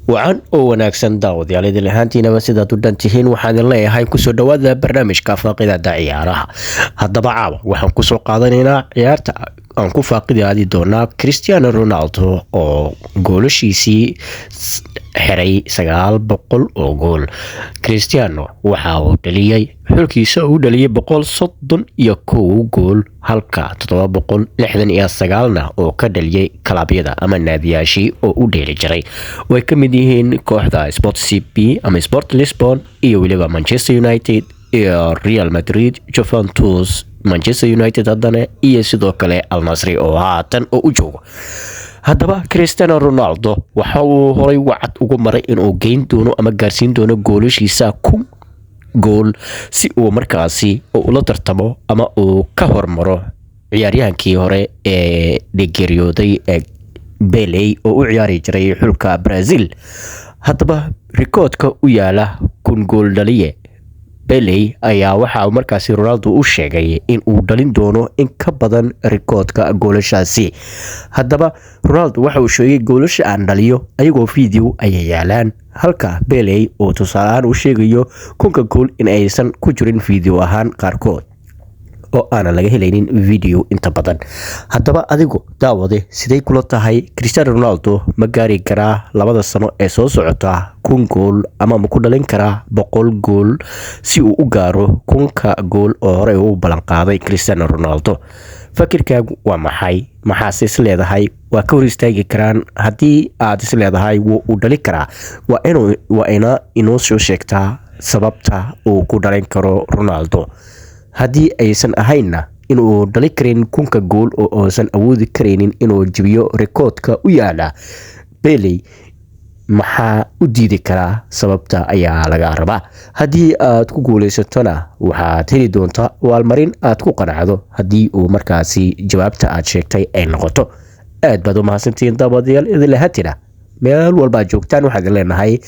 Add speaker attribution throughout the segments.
Speaker 1: wacan oo wanaagsan daawadayaal idin ahaantiinaba sidaad u dhantihiin waxaan leeyahay kusoo dhawaada barnaamijka faaqidada ciyaaraha. haddaba caawa waxaan kusoo qaadanaynaa ciyaarta aan ku faaqidaadi doonaa Cristiano Ronaldo oo goolashiisii xiray 900 oo gool. Cristiano waxa uu dhaliyay xulkiisa uu dhaliyay 131 gool halka 769 oo ka dhaliyay kalabyada ama naadiyaashii oo u dheeli jiray. way ka mid yihiin kooxda Sport CP ama Sport Lisbon iyo waliba Manchester United iyo Real Madrid, Juventus, Manchester United haddana iyo sidoo kale Al Nassr oo haatan oo u joogo. haddaba Cristiano Ronaldo waxa uu horay wacad ugu maray inuu geyn doono ama gaarsiin doono goolashiisa 1000 gool si uu markaasi ula tartamo ama uu ka hormaro ciyaaryahankii hore ee geeriyooday Pele oo u ciyaari jiray xulka Brazil. haddaba rikoodka u yaala 1000 gool dhaliye Pele ayaa waxa markaasi Ronaldo u sheegay in uu dhalin doono in ka badan rikoodka goolashaasi. haddaba Ronaldo waxa uu sheegay goolasha aan dhaliyo ayagoo video ay yaalaan halka Pele oo tusaale u sheegayo 1000 gool in aysan ku jirin video ahaan qaarkood oo aan laga helaynin video inta badan. haddaba adigu daawade sidee kula tahay Cristiano Ronaldo ma gaari karaa 2 sano ee soo socota 1000 gool ama ma ku dhalin karaa 100 gool si uu u gaaro 1000 gool oo hore uu balan qaaday Cristiano Ronaldo? fakirkaagu waa maxay? maxaad is leedahay waa ka hor istaagi karaan? haddii aad is leedahay wuu u dhali karaa waa inoo soo sheegtaa sababta uu ku dhalin karo Ronaldo. haddii aysan ahaynna inuu dhali karin 1000 gool oo aysan awoodi kareynin inuu jibiyo rikoodka u yaala Pele, maxaa u diidi karaa? sababta ayaa laga rabaa. haddii aad ku guuleysatona waxaad heli doontaa waalmarin aad ku qanacdo haddii uu markaasi jawaabta aad sheegtay ay noqoto. aad baad u mahadsantihiin daawadayaal idin lahatina meel walba joogtaan waxaad leenahay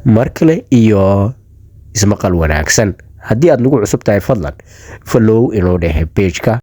Speaker 1: markale iyo ismaqal wanaagsan. haddii aad nagu cusub tahay fadlan follow inoo dheh page-ka